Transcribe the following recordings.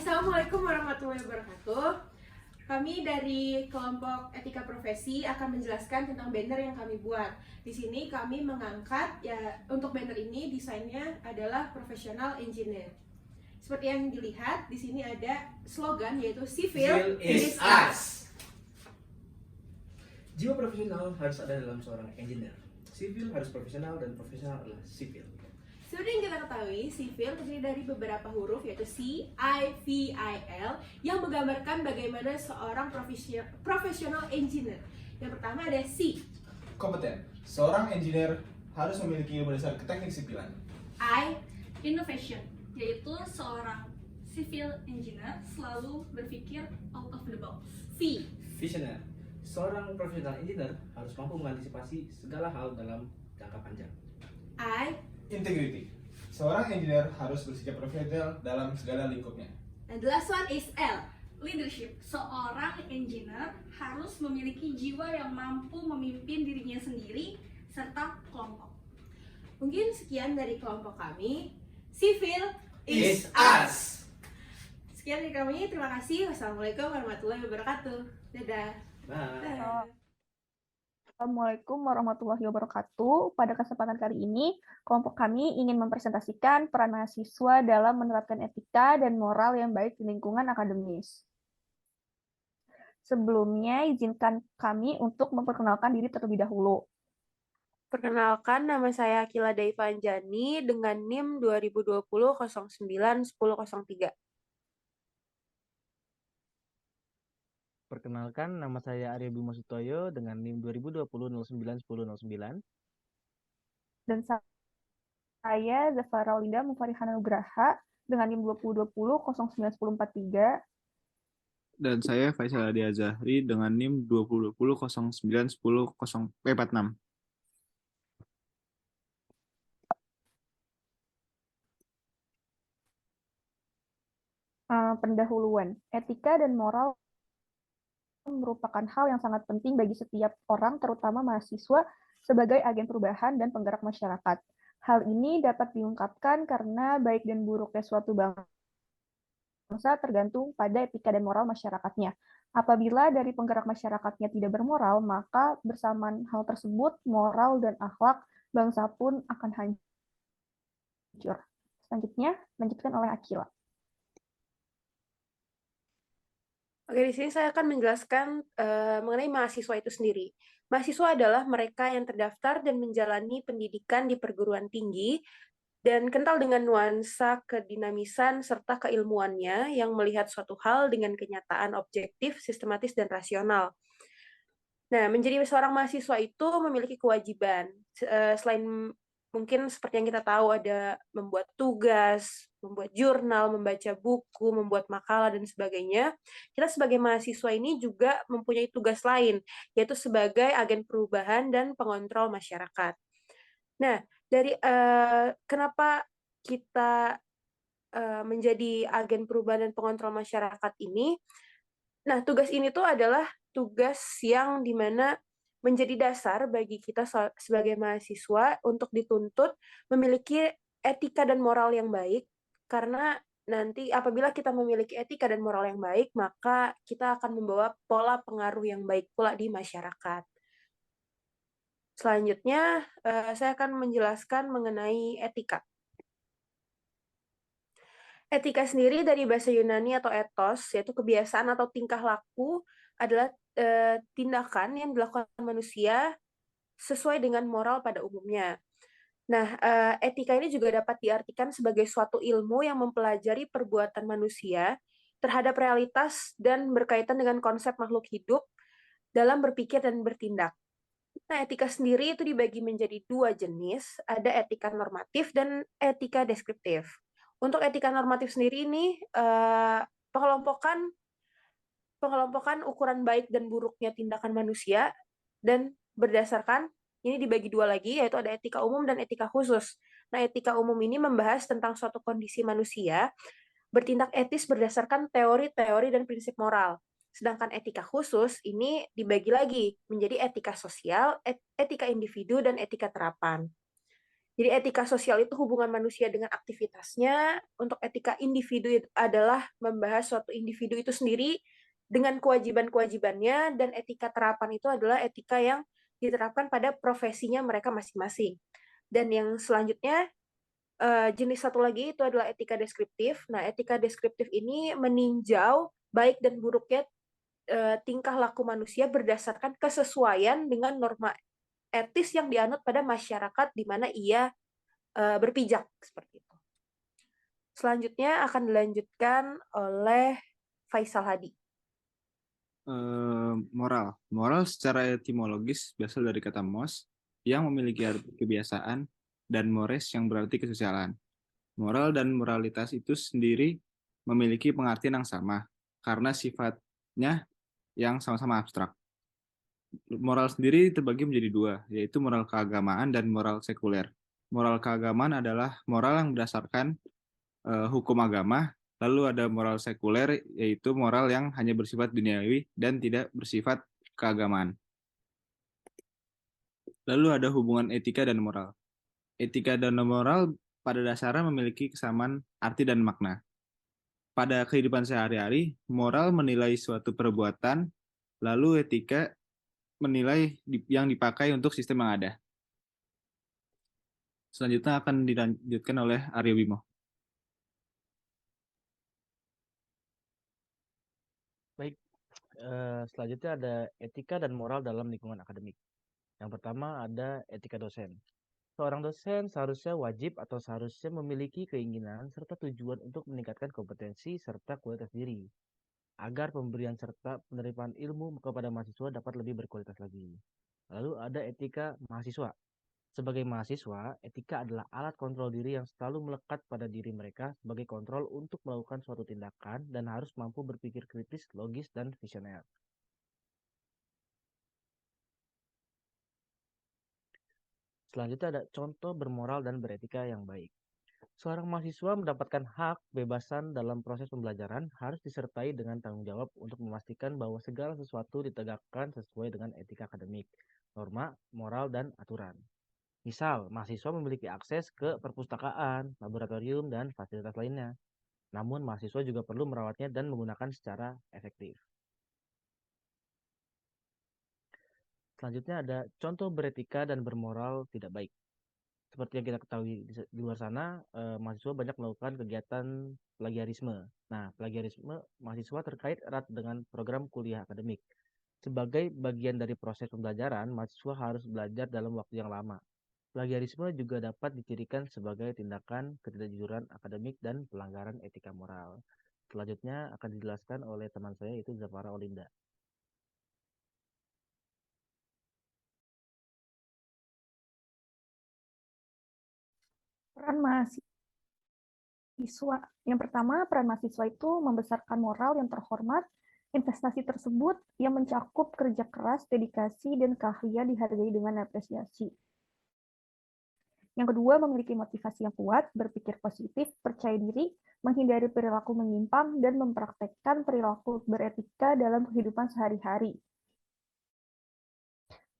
Assalamualaikum warahmatullahi wabarakatuh. Kami dari kelompok etika profesi akan menjelaskan tentang banner yang kami buat. Di sini kami mengangkat untuk banner ini desainnya adalah professional engineer. Seperti yang dilihat di sini ada slogan yaitu Civil is us. Jiwa profesional harus ada dalam seorang engineer. Sipil harus profesional dan profesional adalah sipil. Seperti yang kita ketahui, sipil terdiri dari beberapa huruf yaitu C, I, V, I, L yang menggambarkan bagaimana seorang profesional engineer. Yang pertama ada C. Kompeten. Seorang engineer harus memiliki ilmu dasar keteknik sipilan. I. Innovation, yaitu seorang civil engineer selalu berpikir out of the box. V. Visioner. Seorang profesional engineer harus mampu mengantisipasi segala hal dalam jangka panjang. I. Integrity. Seorang engineer harus bersikap profesional dalam segala lingkupnya. And the last one is L. Leadership, seorang engineer harus memiliki jiwa yang mampu memimpin dirinya sendiri serta kelompok. Mungkin sekian dari kelompok kami. Civil Is us. Sekian dari kami. Terima kasih. Wassalamualaikum warahmatullahi wabarakatuh. Dadah. Nah, Dadah. Assalamualaikum warahmatullahi wabarakatuh. Pada kesempatan kali ini, kelompok kami ingin mempresentasikan peran mahasiswa dalam menerapkan etika dan moral yang baik di lingkungan akademis. Sebelumnya, izinkan kami untuk memperkenalkan diri terlebih dahulu. Perkenalkan, nama saya Akila Daifa Anjani dengan NIM 2020-09-1003. Perkenalkan, nama saya Arya Bima Sutoyo dengan NIM 2020-09-1009. Dan saya Zafara Linda Mufarihana Nugraha dengan NIM 2020-09-1043. Dan saya Faisal Adi Azahri dengan NIM 2020-09-10-46. Pendahuluan, etika dan moral merupakan hal yang sangat penting bagi setiap orang, terutama mahasiswa, sebagai agen perubahan dan penggerak masyarakat. Hal ini dapat diungkapkan karena baik dan buruknya suatu bangsa tergantung pada etika dan moral masyarakatnya. Apabila dari penggerak masyarakatnya tidak bermoral, maka bersamaan hal tersebut, moral dan akhlak bangsa pun akan hancur. Selanjutnya, lanjutkan oleh Akila. Oke, di sini saya akan menjelaskan mengenai mahasiswa itu sendiri. Mahasiswa adalah mereka yang terdaftar dan menjalani pendidikan di perguruan tinggi dan kental dengan nuansa kedinamisan serta keilmuannya yang melihat suatu hal dengan kenyataan objektif, sistematis, dan rasional. Nah, menjadi seorang mahasiswa itu memiliki kewajiban. Selain mungkin seperti yang kita tahu ada membuat tugas, membuat jurnal, membaca buku, membuat makalah, dan sebagainya. Kita sebagai mahasiswa ini juga mempunyai tugas lain, yaitu sebagai agen perubahan dan pengontrol masyarakat. Nah, dari kenapa kita menjadi agen perubahan dan pengontrol masyarakat ini? Nah, tugas ini tuh adalah tugas yang dimana menjadi dasar bagi kita sebagai mahasiswa untuk dituntut memiliki etika dan moral yang baik, karena nanti apabila kita memiliki etika dan moral yang baik, maka kita akan membawa pola pengaruh yang baik pula di masyarakat. Selanjutnya, saya akan menjelaskan mengenai etika. Etika sendiri dari bahasa Yunani atau ethos, yaitu kebiasaan atau tingkah laku, adalah tindakan yang dilakukan manusia sesuai dengan moral pada umumnya. Nah, etika ini juga dapat diartikan sebagai suatu ilmu yang mempelajari perbuatan manusia terhadap realitas dan berkaitan dengan konsep makhluk hidup dalam berpikir dan bertindak. Nah, etika sendiri itu dibagi menjadi dua jenis, ada etika normatif dan etika deskriptif. Untuk etika normatif sendiri ini, pengelompokan ukuran baik dan buruknya tindakan manusia, dan berdasarkan ini dibagi dua lagi, yaitu ada etika umum dan etika khusus. Nah, etika umum ini membahas tentang suatu kondisi manusia bertindak etis berdasarkan teori-teori dan prinsip moral. Sedangkan etika khusus ini dibagi lagi menjadi etika sosial, etika individu, dan etika terapan. Jadi etika sosial itu hubungan manusia dengan aktivitasnya. Untuk etika individu itu adalah membahas suatu individu itu sendiri dengan kewajiban-kewajibannya, dan etika terapan itu adalah etika yang diterapkan pada profesinya mereka masing-masing. Dan yang selanjutnya, jenis satu lagi itu adalah etika deskriptif. Nah, etika deskriptif ini meninjau baik dan buruknya tingkah laku manusia berdasarkan kesesuaian dengan norma etis yang dianut pada masyarakat di mana ia berpijak, seperti itu. Selanjutnya akan dilanjutkan oleh Faisal Hadi. Moral. Moral secara etimologis berasal dari kata mos yang memiliki arti kebiasaan dan mores yang berarti kesosialan. Moral dan moralitas itu sendiri memiliki pengertian yang sama karena sifatnya yang sama-sama abstrak. Moral sendiri terbagi menjadi dua, yaitu moral keagamaan dan moral sekuler. Moral keagamaan adalah moral yang berdasarkan hukum agama, lalu ada moral sekuler, yaitu moral yang hanya bersifat duniawi dan tidak bersifat keagamaan. Lalu ada hubungan etika dan moral. Etika dan moral pada dasarnya memiliki kesamaan arti dan makna. Pada kehidupan sehari-hari, moral menilai suatu perbuatan, lalu etika menilai yang dipakai untuk sistem yang ada. Selanjutnya akan dilanjutkan oleh Aryo Bimo. Baik, selanjutnya ada etika dan moral dalam lingkungan akademik. Yang pertama ada etika dosen. Seorang dosen seharusnya wajib atau seharusnya memiliki keinginan serta tujuan untuk meningkatkan kompetensi serta kualitas diri, agar pemberian serta penerimaan ilmu kepada mahasiswa dapat lebih berkualitas lagi. Lalu ada etika mahasiswa. Sebagai mahasiswa, etika adalah alat kontrol diri yang selalu melekat pada diri mereka sebagai kontrol untuk melakukan suatu tindakan dan harus mampu berpikir kritis, logis, dan visioner. Selanjutnya ada contoh bermoral dan beretika yang baik. Seorang mahasiswa mendapatkan hak bebasan dalam proses pembelajaran harus disertai dengan tanggung jawab untuk memastikan bahwa segala sesuatu ditegakkan sesuai dengan etika akademik, norma, moral, dan aturan. Misal, mahasiswa memiliki akses ke perpustakaan, laboratorium, dan fasilitas lainnya. Namun, mahasiswa juga perlu merawatnya dan menggunakan secara efektif. Selanjutnya ada contoh beretika dan bermoral tidak baik. Seperti yang kita ketahui di luar sana, mahasiswa banyak melakukan kegiatan plagiarisme. Nah, plagiarisme mahasiswa terkait erat dengan program kuliah akademik. Sebagai bagian dari proses pembelajaran, mahasiswa harus belajar dalam waktu yang lama. Plagiarisme juga dapat dicirikan sebagai tindakan ketidakjujuran akademik dan pelanggaran etika moral. Selanjutnya akan dijelaskan oleh teman saya, yaitu Zafara Olinda. Peran mahasiswa. Yang pertama, peran mahasiswa itu membesarkan moral yang terhormat. Investasi tersebut yang mencakup kerja keras, dedikasi, dan keahlian dihargai dengan apresiasi. Yang kedua, memiliki motivasi yang kuat, berpikir positif, percaya diri, menghindari perilaku menyimpang, dan mempraktekkan perilaku beretika dalam kehidupan sehari-hari.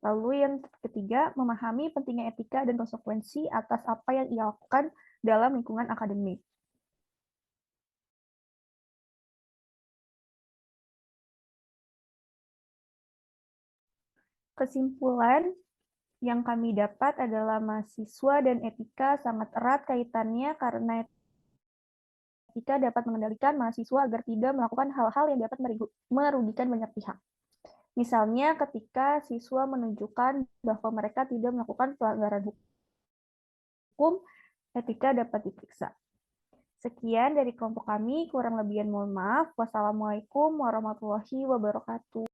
Lalu yang ketiga, memahami pentingnya etika dan konsekuensi atas apa yang ia lakukan dalam lingkungan akademik. Kesimpulan yang kami dapat adalah mahasiswa dan etika sangat erat kaitannya karena etika dapat mengendalikan mahasiswa agar tidak melakukan hal-hal yang dapat merugikan banyak pihak. Misalnya ketika siswa menunjukkan bahwa mereka tidak melakukan pelanggaran hukum, etika dapat diperiksa. Sekian dari kelompok kami, kurang lebihan mohon maaf. Wassalamualaikum warahmatullahi wabarakatuh.